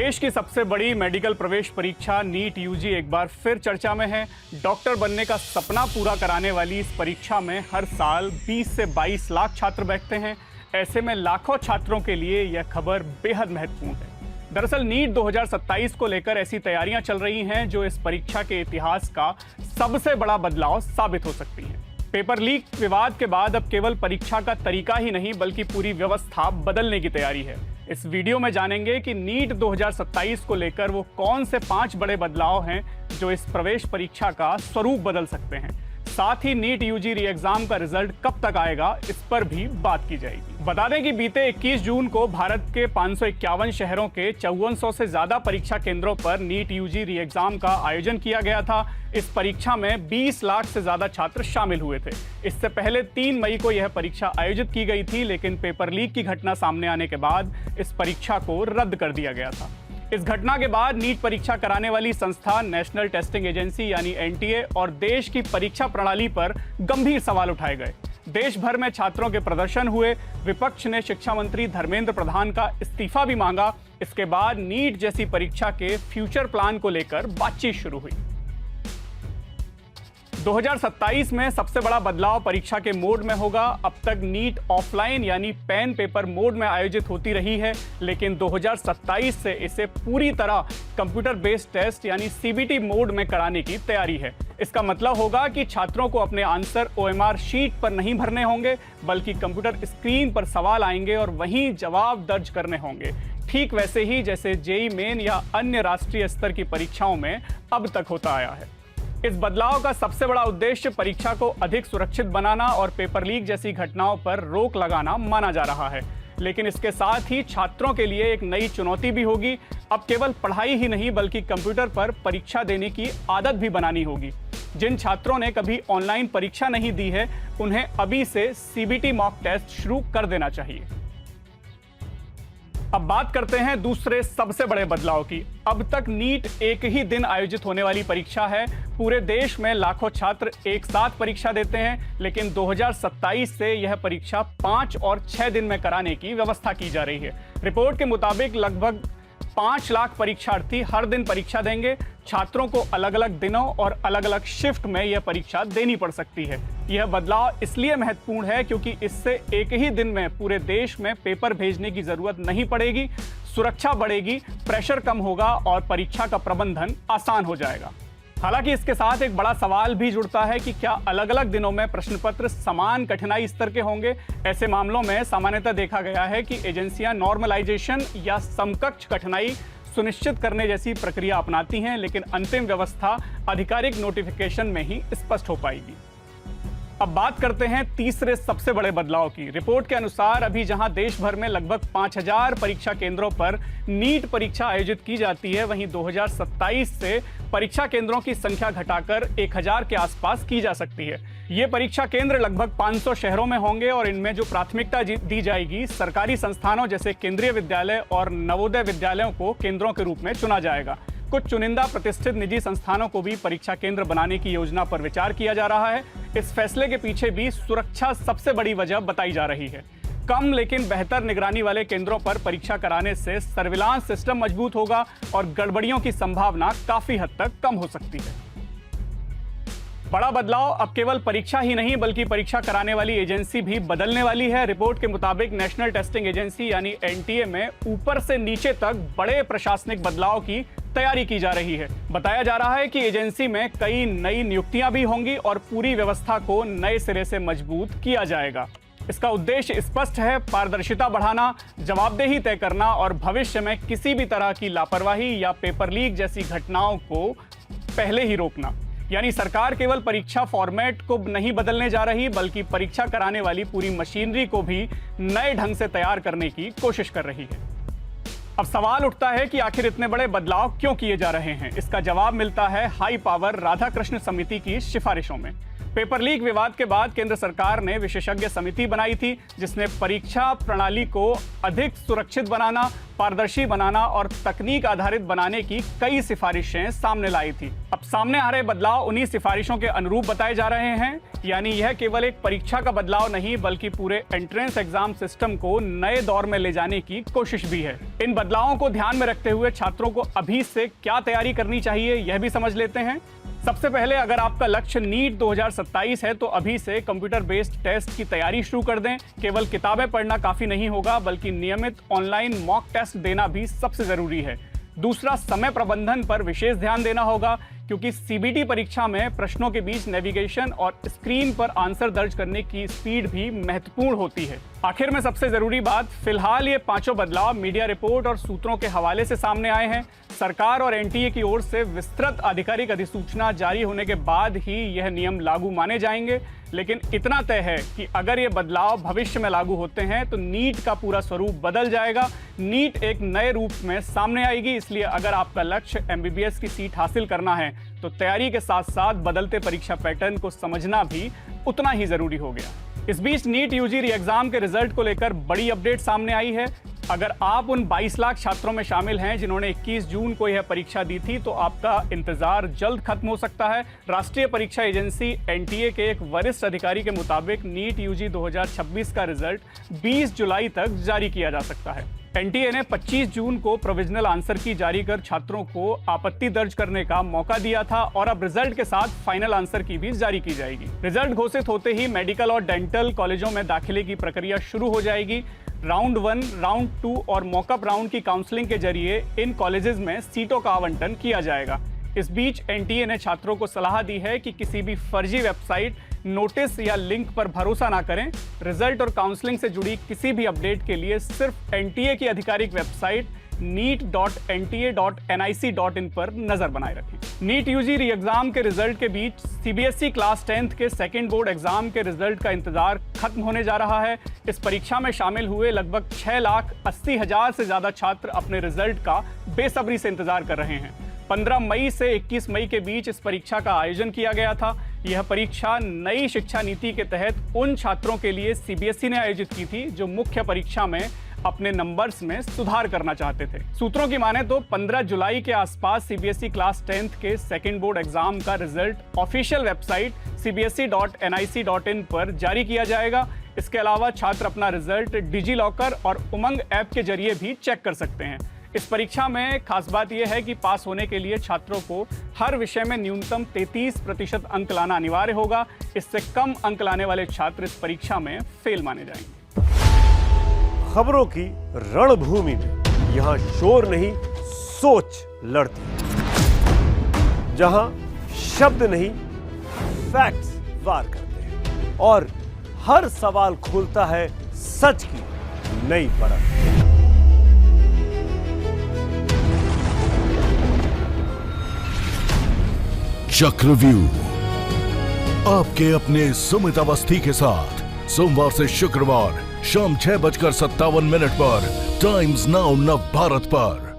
देश की सबसे बड़ी मेडिकल प्रवेश परीक्षा नीट यूजी एक बार फिर चर्चा में है। डॉक्टर बनने का सपना पूरा कराने वाली इस परीक्षा में हर साल 20 से 22 लाख छात्र बैठते हैं। ऐसे में लाखों छात्रों के लिए यह खबर बेहद महत्वपूर्ण है। दरअसल नीट 2027 को लेकर ऐसी तैयारियां चल रही हैं जो इस परीक्षा के इतिहास का सबसे बड़ा बदलाव साबित हो सकती हैं। पेपर लीक विवाद के बाद अब केवल परीक्षा का तरीका ही नहीं बल्कि पूरी व्यवस्था बदलने की तैयारी है। इस वीडियो में जानेंगे कि नीट 2027 को लेकर वो कौन से 5 बड़े बदलाव हैं जो इस प्रवेश परीक्षा का स्वरूप बदल सकते हैं। साथ ही नीट यूजी री एग्जाम का रिजल्ट कब तक आएगा, इस पर भी बात की जाएगी। बता दें कि बीते 21 जून को भारत के 551 शहरों के 5400 से ज्यादा परीक्षा केंद्रों पर नीट यूजी री एग्जाम का आयोजन किया गया था। इस परीक्षा में 20 लाख से ज्यादा छात्र शामिल हुए थे। इससे पहले 3 मई को यह परीक्षा आयोजित की गई थी, लेकिन पेपर लीक की घटना सामने आने के बाद इस परीक्षा को रद्द कर दिया गया था। इस घटना के बाद नीट परीक्षा कराने वाली संस्था नेशनल टेस्टिंग एजेंसी यानी एनटीए और देश की परीक्षा प्रणाली पर गंभीर सवाल उठाए गए। देश भर में छात्रों के प्रदर्शन हुए। विपक्ष ने शिक्षा मंत्री धर्मेंद्र प्रधान का इस्तीफा भी मांगा। इसके बाद नीट जैसी परीक्षा के फ्यूचर प्लान को लेकर बातचीत शुरू हुई। 2027 में सबसे बड़ा बदलाव परीक्षा के मोड में होगा। अब तक नीट ऑफलाइन यानी पेन पेपर मोड में आयोजित होती रही है, लेकिन 2027 से इसे पूरी तरह कंप्यूटर बेस्ड टेस्ट यानी सीबीटी मोड में कराने की तैयारी है। इसका मतलब होगा कि छात्रों को अपने आंसर ओएमआर शीट पर नहीं भरने होंगे बल्कि कंप्यूटर स्क्रीन पर सवाल आएंगे और वहीं जवाब दर्ज करने होंगे, ठीक वैसे ही जैसे जेईई मेन या अन्य राष्ट्रीय स्तर की परीक्षाओं में अब तक होता आया है। इस बदलाव का सबसे बड़ा उद्देश्य परीक्षा को अधिक सुरक्षित बनाना और पेपर लीक जैसी घटनाओं पर रोक लगाना माना जा रहा है। लेकिन इसके साथ ही छात्रों के लिए एक नई चुनौती भी होगी। अब केवल पढ़ाई ही नहीं बल्कि कंप्यूटर पर परीक्षा देने की आदत भी बनानी होगी। जिन छात्रों ने कभी ऑनलाइन परीक्षा नहीं दी है, उन्हें अभी से सीबीटी मॉक टेस्ट शुरू कर देना चाहिए। अब बात करते हैं दूसरे सबसे बड़े बदलाव की। अब तक नीट एक ही दिन आयोजित होने वाली परीक्षा है। पूरे देश में लाखों छात्र एक साथ परीक्षा देते हैं, लेकिन 2027 से यह परीक्षा 5 और 6 दिन में कराने की व्यवस्था की जा रही है। रिपोर्ट के मुताबिक लगभग 5 लाख परीक्षार्थी हर दिन परीक्षा देंगे। छात्रों को अलग अलग दिनों और अलग अलग शिफ्ट में यह परीक्षा देनी पड़ सकती है। यह बदलाव इसलिए महत्वपूर्ण है क्योंकि इससे एक ही दिन में पूरे देश में पेपर भेजने की जरूरत नहीं पड़ेगी, सुरक्षा बढ़ेगी, प्रेशर कम होगा और परीक्षा का प्रबंधन आसान हो जाएगा। हालांकि इसके साथ एक बड़ा सवाल भी जुड़ता है कि क्या अलग अलग दिनों में प्रश्न पत्र समान कठिनाई स्तर के होंगे। ऐसे मामलों में सामान्यतः देखा गया है कि एजेंसियां नॉर्मलाइजेशन या समकक्ष कठिनाई सुनिश्चित करने जैसी प्रक्रिया अपनाती हैं, लेकिन अंतिम व्यवस्था आधिकारिक नोटिफिकेशन में ही स्पष्ट हो पाएगी। अब बात करते हैं तीसरे सबसे बड़े बदलाव की। रिपोर्ट के अनुसार अभी जहां देश भर में लगभग 5000 परीक्षा केंद्रों पर नीट परीक्षा आयोजित की जाती है, वहीं 2027 से परीक्षा केंद्रों की संख्या घटाकर 1000 के आसपास की जा सकती है। ये परीक्षा केंद्र लगभग 500 शहरों में होंगे और इनमें जो प्राथमिकता दी जाएगी, सरकारी संस्थानों जैसे केंद्रीय विद्यालय और नवोदय विद्यालयों को केंद्रों के रूप में चुना जाएगा। कुछ चुनिंदा प्रतिष्ठित निजी संस्थानों को भी परीक्षा केंद्र बनाने की योजना पर विचार किया जा रहा है। इस फैसले के पीछे भी सुरक्षा सबसे बड़ी वजह बताई जा रही है। कम लेकिन बेहतर निगरानी वाले केंद्रों पर परीक्षा कराने से सर्विलांस सिस्टम मजबूत होगा और गड़बड़ियों की संभावना काफी हद तक कम हो सकती है। बड़ा बदलाव अब केवल परीक्षा ही नहीं बल्कि परीक्षा कराने वाली एजेंसी भी बदलने वाली है। रिपोर्ट के मुताबिक नेशनल टेस्टिंग एजेंसी यानी एनटीए में ऊपर से नीचे तक बड़े प्रशासनिक बदलाव की तैयारी की जा रही है। बताया जा रहा है कि एजेंसी में कई नई नियुक्तियां भी होंगी और पूरी व्यवस्था को नए सिरे से मजबूत किया जाएगा। इसका उद्देश्य स्पष्ट है, पारदर्शिता बढ़ाना, जवाबदेही तय करना और भविष्य में किसी भी तरह की लापरवाही या पेपर लीक जैसी घटनाओं को पहले ही रोकना। यानी सरकार केवल परीक्षा फॉर्मेट को नहीं बदलने जा रही बल्कि परीक्षा कराने वाली पूरी मशीनरी को भी नए ढंग से तैयार करने की कोशिश कर रही है। अब सवाल उठता है कि आखिर इतने बड़े बदलाव क्यों किए जा रहे हैं। इसका जवाब मिलता है हाई पावर राधाकृष्ण समिति की सिफारिशों में। पेपर लीक विवाद के बाद केंद्र सरकार ने विशेषज्ञ समिति बनाई थी, जिसने परीक्षा प्रणाली को अधिक सुरक्षित बनाना, पारदर्शी बनाना और तकनीक आधारित बनाने की कई सिफारिशें सामने लाई थी। अब सामने आ रहे बदलाव उन्हीं सिफारिशों के अनुरूप बताए जा रहे हैं। यानी यह केवल एक परीक्षा का बदलाव नहीं, बल्कि पूरे एंट्रेंस एग्जाम सिस्टम को नए दौर में ले जाने की कोशिश भी है। इन बदलावों को ध्यान में रखते हुए छात्रों को अभी से क्या तैयारी करनी चाहिए, यह भी समझ लेते हैं। सबसे पहले, अगर आपका लक्ष्य नीट 2027 है तो अभी से कंप्यूटर बेस्ड टेस्ट की तैयारी शुरू कर दें। केवल किताबें पढ़ना काफी नहीं होगा, बल्कि नियमित ऑनलाइन मॉक टेस्ट देना भी सबसे जरूरी है। दूसरा, समय प्रबंधन पर विशेष ध्यान देना होगा, क्योंकि सीबीटी परीक्षा में प्रश्नों के बीच नेविगेशन और स्क्रीन पर आंसर दर्ज करने की स्पीड भी महत्वपूर्ण होती है। आखिर में सबसे जरूरी बात, फिलहाल ये पांचों बदलाव मीडिया रिपोर्ट और सूत्रों के हवाले से सामने आए हैं। सरकार और एनटीए की ओर से विस्तृत आधिकारिक अधिसूचना जारी होने के बाद ही यह नियम लागू माने जाएंगे। लेकिन इतना तय है कि अगर ये बदलाव भविष्य में लागू होते हैं तो नीट का पूरा स्वरूप बदल जाएगा। नीट एक नए रूप में सामने आएगी। इसलिए अगर आपका लक्ष्य एमबीबीएस की सीट हासिल करना है तो तैयारी के साथ साथ बदलते परीक्षा पैटर्न को समझना भी उतना ही जरूरी हो गया। इस बीच नीट यूजी री एग्जाम के रिजल्ट को लेकर बड़ी अपडेट सामने आई है। अगर आप उन 22 लाख छात्रों में शामिल हैं जिन्होंने 21 जून को यह परीक्षा दी थी, तो आपका इंतजार जल्द खत्म हो सकता है। राष्ट्रीय परीक्षा एजेंसी एनटीए के एक वरिष्ठ अधिकारी के मुताबिक नीट यूजी 2026 का रिजल्ट 20 जुलाई तक जारी किया जा सकता है। एनटीए ने 25 जून को प्रोविजनल आंसर की जारी कर छात्रों को आपत्ति दर्ज करने का मौका दिया था और अब रिजल्ट के साथ फाइनल आंसर की भी जारी की जाएगी। रिजल्ट घोषित होते ही मेडिकल और डेंटल कॉलेजों में दाखिले की प्रक्रिया शुरू हो जाएगी। राउंड 1, राउंड 2 और मॉकअप राउंड की काउंसलिंग के जरिए इन कॉलेजेस में सीटों का आवंटन किया जाएगा। इस बीच एनटीए ने छात्रों को सलाह दी है कि किसी भी फर्जी वेबसाइट, नोटिस या लिंक पर भरोसा ना करें। रिजल्ट और काउंसलिंग से जुड़ी किसी भी अपडेट के लिए सिर्फ एनटीए की आधिकारिक वेबसाइट neet.nta.nic.in पर नजर बनाए रखें। नीट यूजी री एग्जाम के रिजल्ट के बीच सीबीएसई क्लास 10th के सेकेंड बोर्ड एग्जाम के रिजल्ट का इंतजार खत्म होने जा रहा है। इस परीक्षा में शामिल हुए लगभग 6,80,000 से ज्यादा छात्र अपने रिजल्ट का बेसब्री से इंतजार कर रहे हैं। 15 मई से 21 मई के बीच इस परीक्षा का आयोजन किया गया था। यह परीक्षा नई शिक्षा नीति के तहत उन छात्रों के लिए सीबीएसई ने आयोजित की थी जो मुख्य परीक्षा में अपने नंबर्स में सुधार करना चाहते थे। सूत्रों की माने तो 15 जुलाई के आसपास सीबीएसई क्लास 10th के सेकेंड बोर्ड एग्जाम का रिजल्ट ऑफिशियल वेबसाइट cbse.nic.in पर जारी किया जाएगा। इसके अलावा छात्र अपना रिजल्ट डिजी लॉकर और उमंग ऐप के जरिए भी चेक कर सकते हैं। इस परीक्षा में खास बात यह है कि पास होने के लिए छात्रों को हर विषय में न्यूनतम 33% अंक लाना अनिवार्य होगा। इससे कम अंक लाने वाले छात्र इस परीक्षा में फेल माने जाएंगे। खबरों की रणभूमि में यहां शोर नहीं, सोच लड़ती, जहां शब्द नहीं, फैक्ट्स वार करते हैं और हर सवाल खोलता है सच की नई परत। चक्रव्यूह आपके अपने सुमित अवस्थी के साथ सोमवार से शुक्रवार शाम 6:57 पर टाइम्स नाउ नव भारत पर।